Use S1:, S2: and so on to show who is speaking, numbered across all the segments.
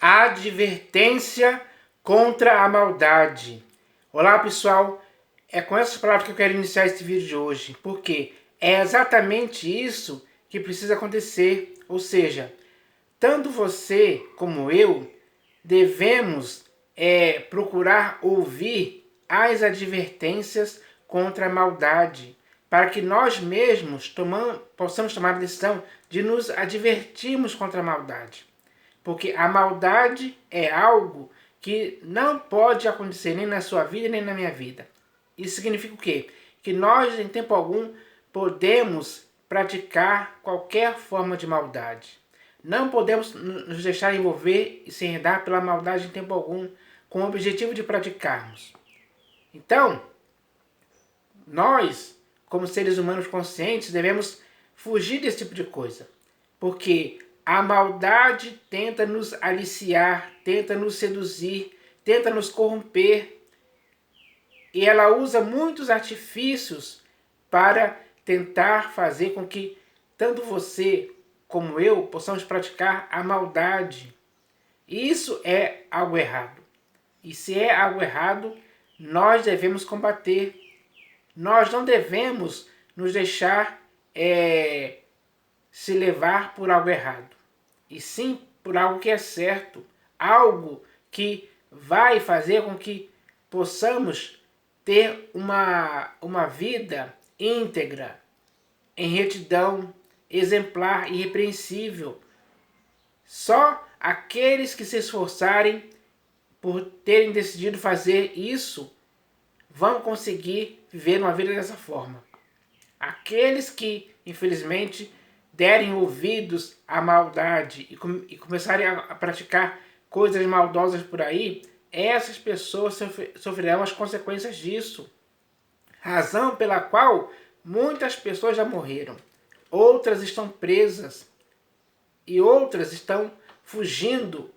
S1: Advertência contra a maldade. Olá, pessoal. É com essas palavras que eu quero iniciar esse vídeo de hoje, porque é exatamente isso que precisa acontecer. Ou seja, tanto você como eu devemos procurar ouvir as advertências contra a maldade, para que nós mesmos possamos tomar a decisão de nos advertirmos contra a maldade. Porque a maldade é algo que não pode acontecer nem na sua vida nem na minha vida. Isso significa o quê? Que nós, em tempo algum, podemos praticar qualquer forma de maldade. Não podemos nos deixar envolver e se enredar pela maldade em tempo algum, com o objetivo de praticarmos. Então, nós, como seres humanos conscientes, devemos fugir desse tipo de coisa. Porque a maldade tenta nos aliciar, tenta nos seduzir, tenta nos corromper. E ela usa muitos artifícios para tentar fazer com que tanto você como eu possamos praticar a maldade. Isso é algo errado. E se é algo errado, nós devemos combater. Nós não devemos nos deixar se levar por algo errado, e sim por algo que é certo, algo que vai fazer com que possamos ter uma vida íntegra, em retidão, exemplar, irrepreensível. Só aqueles que se esforçarem por terem decidido fazer isso vão conseguir viver uma vida dessa forma. Aqueles que, infelizmente, derem ouvidos à maldade e começarem a praticar coisas maldosas por aí, essas pessoas sofrerão as consequências disso. Razão pela qual muitas pessoas já morreram, outras estão presas e outras estão fugindo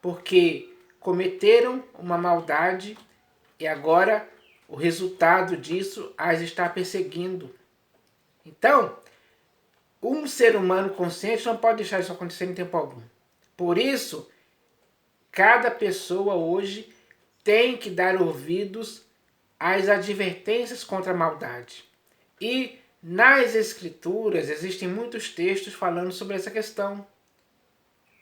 S1: porque cometeram uma maldade e agora o resultado disso as está perseguindo. Então, um ser humano consciente não pode deixar isso acontecer em tempo algum. Por isso, cada pessoa hoje tem que dar ouvidos às advertências contra a maldade. E nas Escrituras existem muitos textos falando sobre essa questão,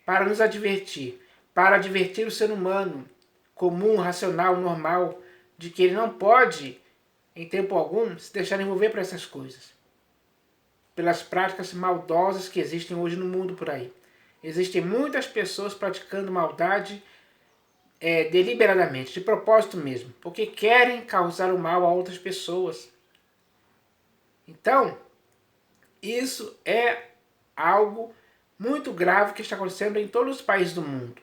S1: para nos advertir, para advertir o ser humano comum, racional, normal, de que ele não pode, em tempo algum, se deixar envolver por essas coisas, pelas práticas maldosas que existem hoje no mundo por aí. Existem muitas pessoas praticando maldade deliberadamente, de propósito mesmo, porque querem causar o mal a outras pessoas. Então, isso é algo muito grave que está acontecendo em todos os países do mundo.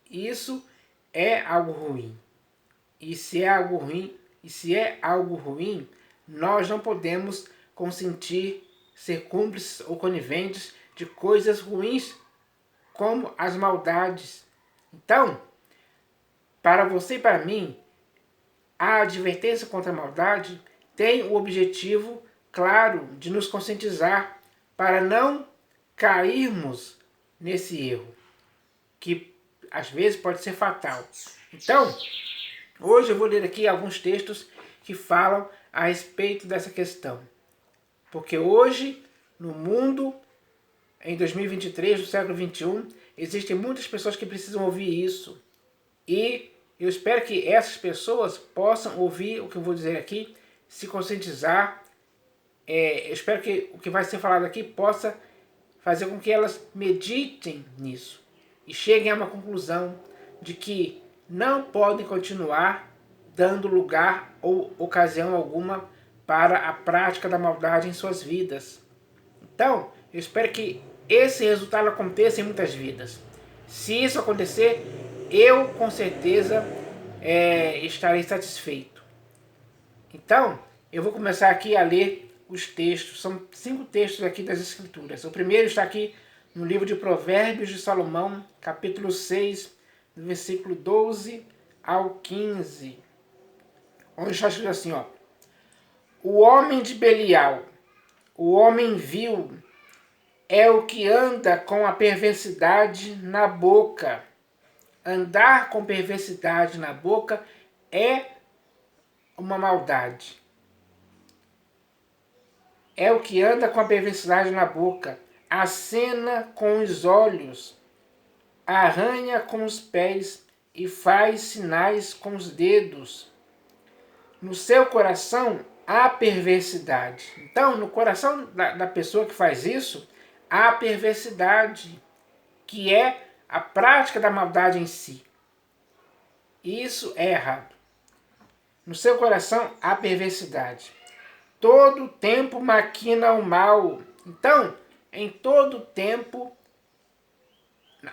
S1: Isso é algo ruim. E se é algo ruim, nós não podemos consentir ser cúmplices ou coniventes de coisas ruins como as maldades. Então, para você e para mim, a advertência contra a maldade tem o objetivo claro de nos conscientizar para não cairmos nesse erro, que às vezes pode ser fatal. Então, hoje eu vou ler aqui alguns textos que falam a respeito dessa questão. Porque hoje, no mundo, em 2023, no século XXI, existem muitas pessoas que precisam ouvir isso. E eu espero que essas pessoas possam ouvir o que eu vou dizer aqui, se conscientizar. Eu espero que o que vai ser falado aqui possa fazer com que elas meditem nisso e cheguem a uma conclusão de que não podem continuar dando lugar ou ocasião alguma para a prática da maldade em suas vidas. Então, eu espero que esse resultado aconteça em muitas vidas. Se isso acontecer, eu com certeza estarei satisfeito. Então, eu vou começar aqui a ler os textos. São 5 textos aqui das Escrituras. O primeiro está aqui no livro de Provérbios de Salomão, capítulo 6, do versículo 12 ao 15. Onde está escrito assim, ó: o homem de Belial, o homem vil, é o que anda com a perversidade na boca. Andar com perversidade na boca é uma maldade. É o que anda com a perversidade na boca, acena com os olhos, arranha com os pés e faz sinais com os dedos. No seu coração há perversidade. Então, no coração da pessoa que faz isso, há perversidade, que é a prática da maldade em si. Isso é errado. No seu coração há perversidade. Todo tempo maquina o mal. Então, em todo tempo,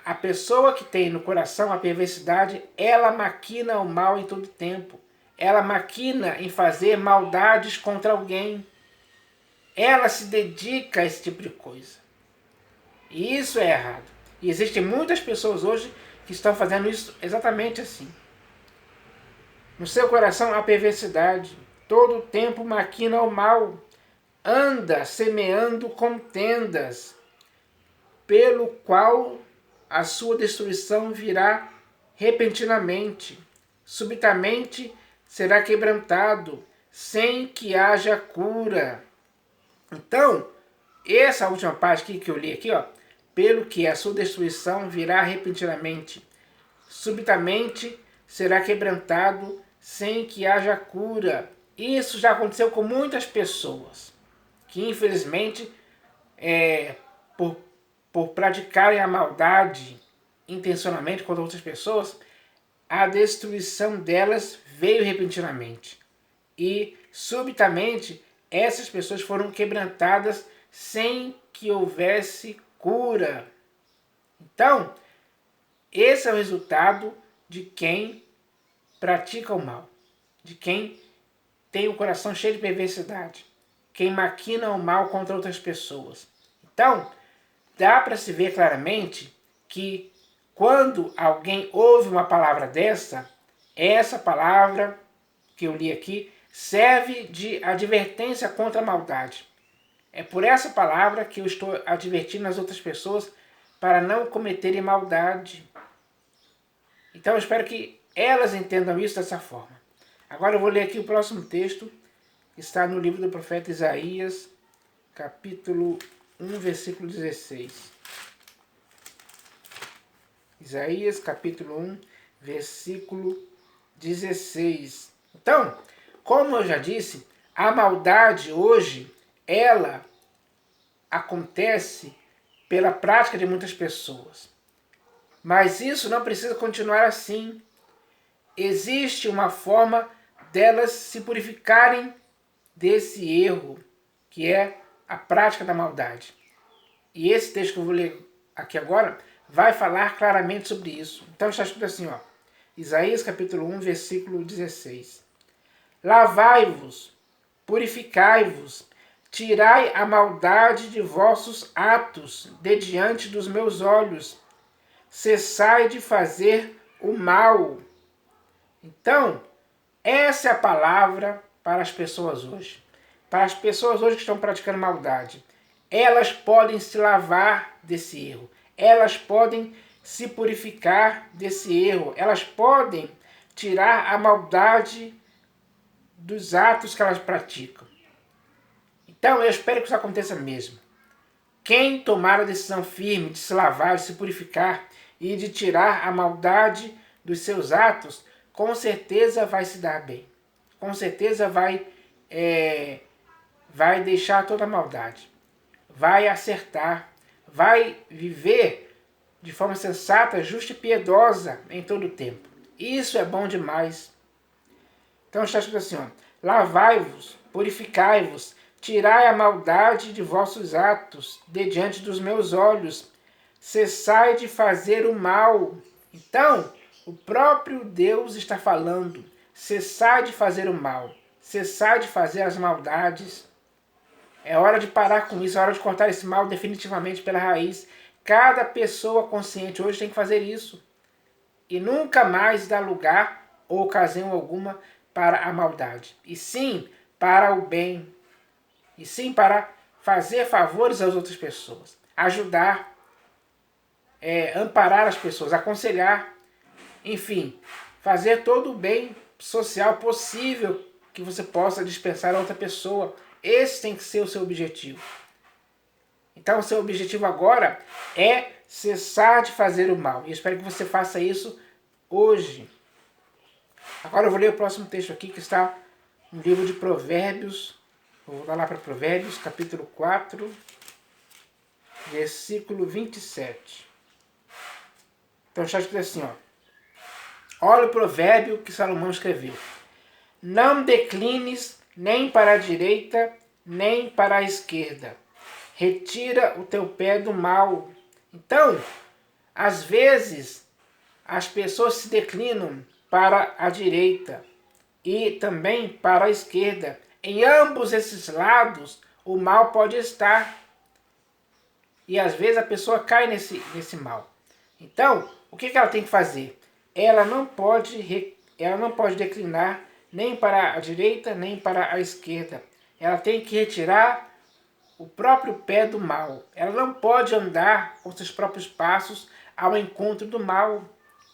S1: a pessoa que tem no coração a perversidade, ela maquina o mal em todo tempo. Ela maquina em fazer maldades contra alguém. Ela se dedica a esse tipo de coisa. E isso é errado. E existem muitas pessoas hoje que estão fazendo isso exatamente assim. No seu coração há perversidade. Todo tempo maquina o mal. Anda semeando contendas, pelo qual a sua destruição virá repentinamente. Subitamente será quebrantado, sem que haja cura. Então, essa última parte aqui que eu li aqui, ó, pelo que a sua destruição virá repentinamente. Subitamente será quebrantado, sem que haja cura. Isso já aconteceu com muitas pessoas, que infelizmente, por praticarem a maldade intencionalmente contra outras pessoas, a destruição delas veio repentinamente. E subitamente essas pessoas foram quebrantadas sem que houvesse cura. Então, esse é o resultado de quem pratica o mal, de quem tem o coração cheio de perversidade, quem maquina o mal contra outras pessoas. Então, dá para se ver claramente que quando alguém ouve uma palavra dessa, essa palavra que eu li aqui serve de advertência contra a maldade. É por essa palavra que eu estou advertindo as outras pessoas para não cometerem maldade. Então eu espero que elas entendam isso dessa forma. Agora eu vou ler aqui o próximo texto, que está no livro do profeta Isaías, capítulo 1, versículo 16. Isaías, capítulo 1, versículo 16. Então, como eu já disse, a maldade hoje, ela acontece pela prática de muitas pessoas. Mas isso não precisa continuar assim. Existe uma forma delas se purificarem desse erro, que é a prática da maldade. E esse texto que eu vou ler aqui agora vai falar claramente sobre isso. Então está escrito assim, ó, Isaías capítulo 1, versículo 16. Lavai-vos, purificai-vos, tirai a maldade de vossos atos de diante dos meus olhos. Cessai de fazer o mal. Então, essa é a palavra para as pessoas hoje. Para as pessoas hoje que estão praticando maldade. Elas podem se lavar desse erro. Elas podem se purificar desse erro. Elas podem tirar a maldade dos atos que elas praticam. Então, eu espero que isso aconteça mesmo. Quem tomar a decisão firme de se lavar, de se purificar e de tirar a maldade dos seus atos, com certeza vai se dar bem. Com certeza vai deixar toda a maldade. Vai acertar. Vai viver de forma sensata, justa e piedosa em todo o tempo. Isso é bom demais. Então está escrito assim, ó, lavai-vos, purificai-vos, tirai a maldade de vossos atos de diante dos meus olhos, cessai de fazer o mal. Então, o próprio Deus está falando, cessai de fazer o mal, cessai de fazer as maldades. É hora de parar com isso, é hora de cortar esse mal definitivamente pela raiz. Cada pessoa consciente hoje tem que fazer isso. E nunca mais dar lugar ou ocasião alguma para a maldade. E sim para o bem. E sim para fazer favores às outras pessoas. ajudar, amparar as pessoas, aconselhar, enfim, fazer todo o bem social possível que você possa dispensar a outra pessoa. Esse tem que ser o seu objetivo. Então, o seu objetivo agora é cessar de fazer o mal. E eu espero que você faça isso hoje. Agora eu vou ler o próximo texto aqui, que está no livro de Provérbios. Vou voltar lá para Provérbios, capítulo 4, versículo 27. Então está escrito assim, ó. Olha o provérbio que Salomão escreveu. Não declines nem para a direita, nem para a esquerda. Retira o teu pé do mal. Então, às vezes, as pessoas se declinam para a direita e também para a esquerda. Em ambos esses lados, o mal pode estar. E às vezes a pessoa cai nesse mal. Então, o que ela tem que fazer? Ela não pode declinar nem para a direita, nem para a esquerda. Ela tem que retirar o próprio pé do mal. Ela não pode andar com seus próprios passos ao encontro do mal.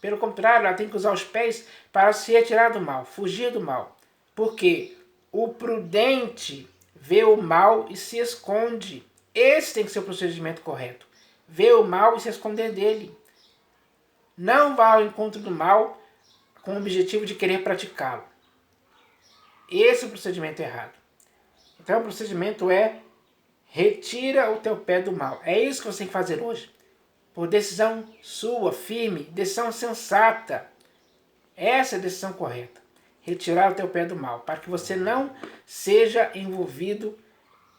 S1: Pelo contrário, ela tem que usar os pés para se retirar do mal, fugir do mal. Porque o prudente vê o mal e se esconde. Esse tem que ser o procedimento correto. Ver o mal e se esconder dele. Não vá ao encontro do mal com o objetivo de querer praticá-lo. Esse é o procedimento errado. Então o procedimento é: retira o teu pé do mal. É isso que você tem que fazer hoje. Por decisão sua, firme, decisão sensata. Essa é a decisão correta. Retirar o teu pé do mal, para que você não seja envolvido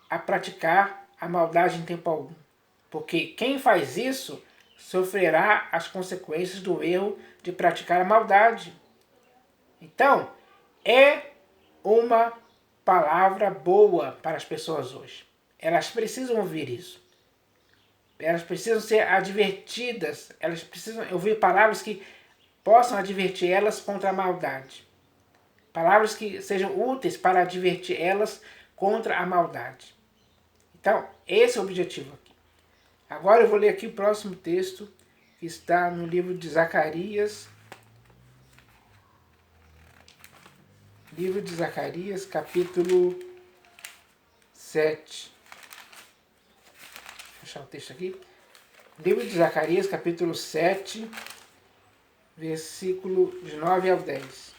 S1: a praticar a maldade em tempo algum. Porque quem faz isso sofrerá as consequências do erro de praticar a maldade. Então, é uma palavra boa para as pessoas hoje. Elas precisam ouvir isso. Elas precisam ser advertidas. Elas precisam ouvir palavras que possam advertir elas contra a maldade. Palavras que sejam úteis para advertir elas contra a maldade. Então, esse é o objetivo aqui. Agora eu vou ler aqui o próximo texto, que está no livro de Zacarias. Livro de Zacarias, capítulo 7. Vou fechar o texto aqui. Livro de Zacarias, capítulo 7, versículo de 9 ao 10.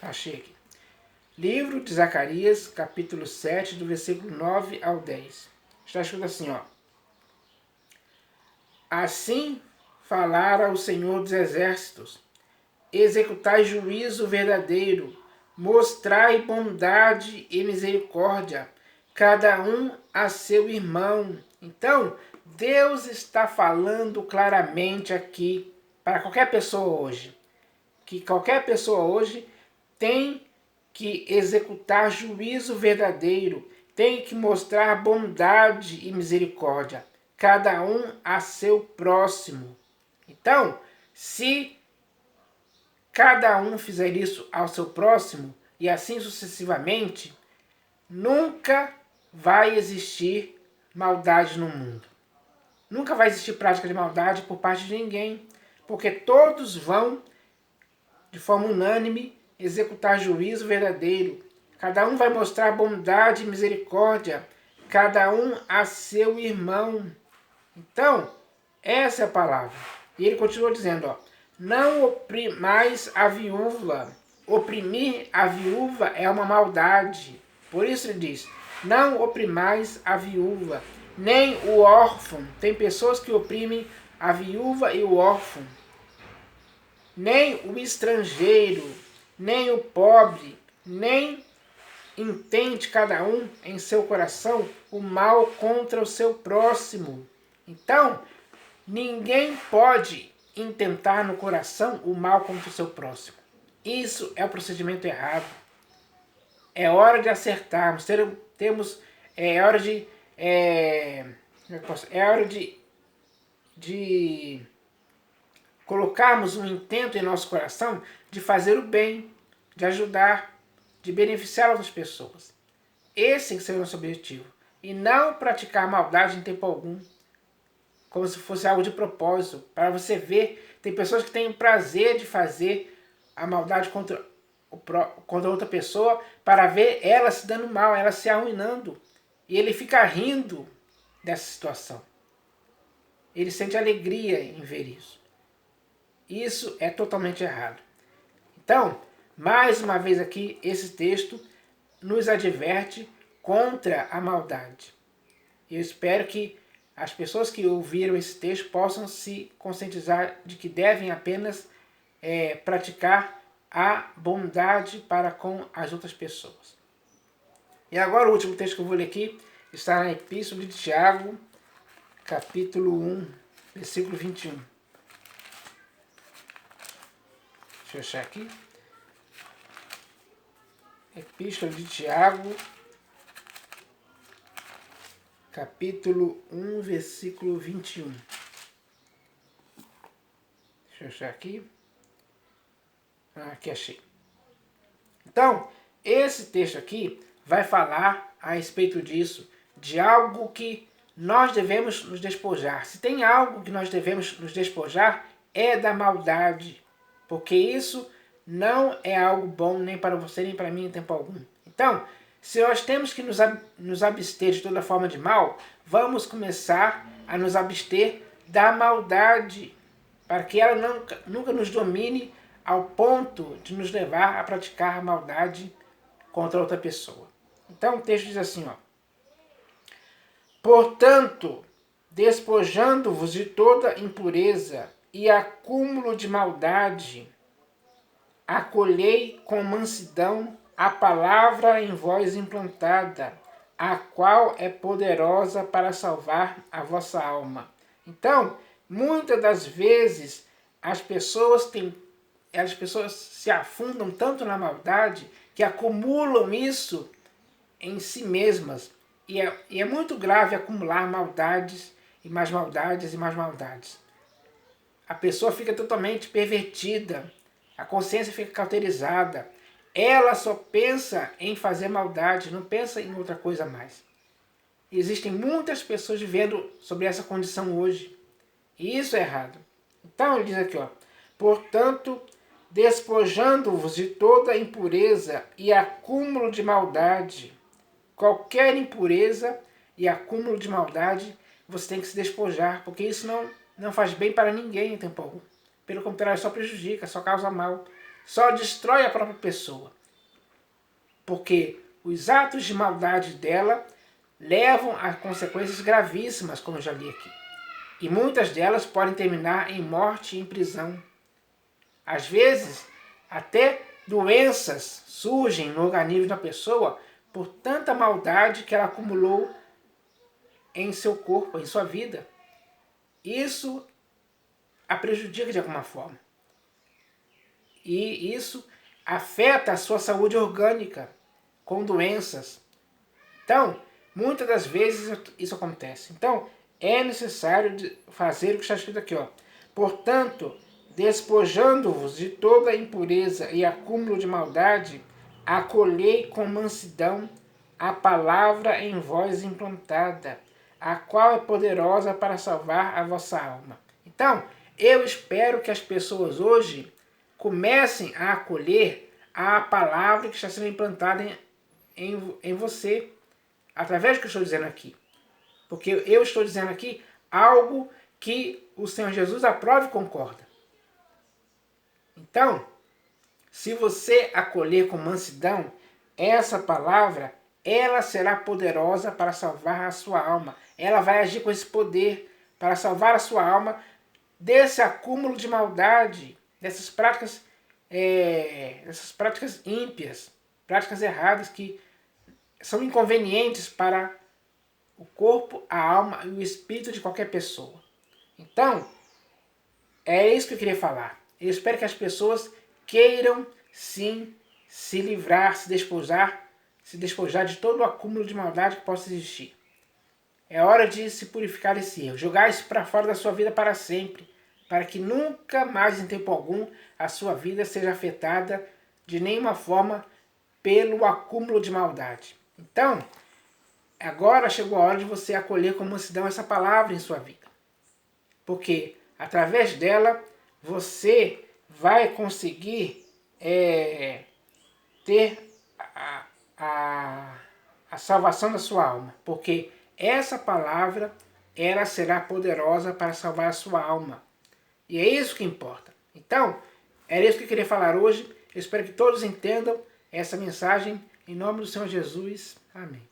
S1: Achei aqui. Livro de Zacarias, capítulo 7, do versículo 9 ao 10. Está escrito assim, ó. Assim falara o Senhor dos Exércitos: executai juízo verdadeiro, mostrai bondade e misericórdia, cada um a seu irmão. Então, Deus está falando claramente aqui para qualquer pessoa hoje, que qualquer pessoa hoje tem que executar juízo verdadeiro, tem que mostrar bondade e misericórdia, cada um a seu próximo. Então, se cada um fizer isso ao seu próximo, e assim sucessivamente, nunca vai existir maldade no mundo. Nunca vai existir prática de maldade por parte de ninguém, porque todos vão, de forma unânime, executar juízo verdadeiro. Cada um vai mostrar bondade e misericórdia, cada um a seu irmão. Então, essa é a palavra. E ele continua dizendo, ó, não oprimais a viúva. Oprimir a viúva é uma maldade. Por isso ele diz, não oprimais a viúva, nem o órfão. Tem pessoas que oprimem a viúva e o órfão. Nem o estrangeiro, nem o pobre, nem intente cada um em seu coração o mal contra o seu próximo. Então, ninguém pode intentar no coração o mal contra o seu próximo. Isso é o procedimento errado. É hora de acertarmos. É hora de colocarmos um intento em nosso coração de fazer o bem, de ajudar, de beneficiar outras pessoas. esse tem que ser o nosso objetivo. E não praticar maldade em tempo algum, como se fosse algo de propósito. Para você ver, tem pessoas que têm o prazer de fazer a maldade contra outra pessoa para ver ela se dando mal, ela se arruinando. E ele fica rindo dessa situação. Ele sente alegria em ver isso. Isso é totalmente errado. Então, mais uma vez aqui, esse texto nos adverte contra a maldade. Eu espero que as pessoas que ouviram esse texto possam se conscientizar de que devem apenas praticar a bondade para com as outras pessoas. E agora o último texto que eu vou ler aqui está na Epístola de Tiago, capítulo 1, versículo 21. Deixa eu achar aqui. Epístola de Tiago, capítulo 1, versículo 21. Deixa eu achar aqui. Aqui achei. Então, esse texto aqui vai falar a respeito disso, de algo que nós devemos nos despojar. Se tem algo que nós devemos nos despojar, é da maldade. Porque isso não é algo bom nem para você nem para mim em tempo algum. Então, se nós temos que nos abster de toda forma de mal, vamos começar a nos abster da maldade, para que ela nunca nos domine ao ponto de nos levar a praticar a maldade contra outra pessoa. Então o texto diz assim, ó: portanto, despojando-vos de toda impureza e acúmulo de maldade, acolhei com mansidão a palavra em vós implantada, a qual é poderosa para salvar a vossa alma. Então, muitas das vezes as pessoas se afundam tanto na maldade que acumulam isso em si mesmas. E é muito grave acumular maldades e mais maldades e mais maldades. A pessoa fica totalmente pervertida, a consciência fica cauterizada. Ela só pensa em fazer maldade, não pensa em outra coisa mais. Existem muitas pessoas vivendo sobre essa condição hoje. E isso é errado. Então ele diz aqui, ó: portanto, despojando-vos de toda impureza e acúmulo de maldade. Qualquer impureza e acúmulo de maldade você tem que se despojar, porque isso não faz bem para ninguém em tempo algum. Pelo contrário, só prejudica, só causa mal, só destrói a própria pessoa. Porque os atos de maldade dela levam a consequências gravíssimas, como eu já li aqui. E muitas delas podem terminar em morte e em prisão. Às vezes, até doenças surgem no organismo da pessoa por tanta maldade que ela acumulou em seu corpo, em sua vida. Isso a prejudica de alguma forma. E isso afeta a sua saúde orgânica, com doenças. Então, muitas das vezes isso acontece. Então, é necessário fazer o que está escrito aqui, ó: portanto, despojando-vos de toda impureza e acúmulo de maldade, acolhei com mansidão a palavra em vós implantada, a qual é poderosa para salvar a vossa alma. Então, eu espero que as pessoas hoje comecem a acolher a palavra que está sendo implantada em você, através do que eu estou dizendo aqui. Porque eu estou dizendo aqui algo que o Senhor Jesus aprova e concorda. Então, se você acolher com mansidão essa palavra, ela será poderosa para salvar a sua alma. Ela vai agir com esse poder para salvar a sua alma desse acúmulo de maldade, dessas práticas ímpias, práticas erradas que são inconvenientes para o corpo, a alma e o espírito de qualquer pessoa. Então, é isso que eu queria falar. Eu espero que as pessoas queiram sim se livrar, se despojar de todo o acúmulo de maldade que possa existir. É hora de se purificar desse erro, jogar isso para fora da sua vida para sempre, para que nunca mais, em tempo algum, a sua vida seja afetada de nenhuma forma pelo acúmulo de maldade. Então, agora chegou a hora de você acolher com mansidão essa palavra em sua vida. Porque através dela você vai conseguir ter a salvação da sua alma. Porque essa palavra, ela será poderosa para salvar a sua alma. E é isso que importa. Então, era isso que eu queria falar hoje. Eu espero que todos entendam essa mensagem. Em nome do Senhor Jesus. Amém.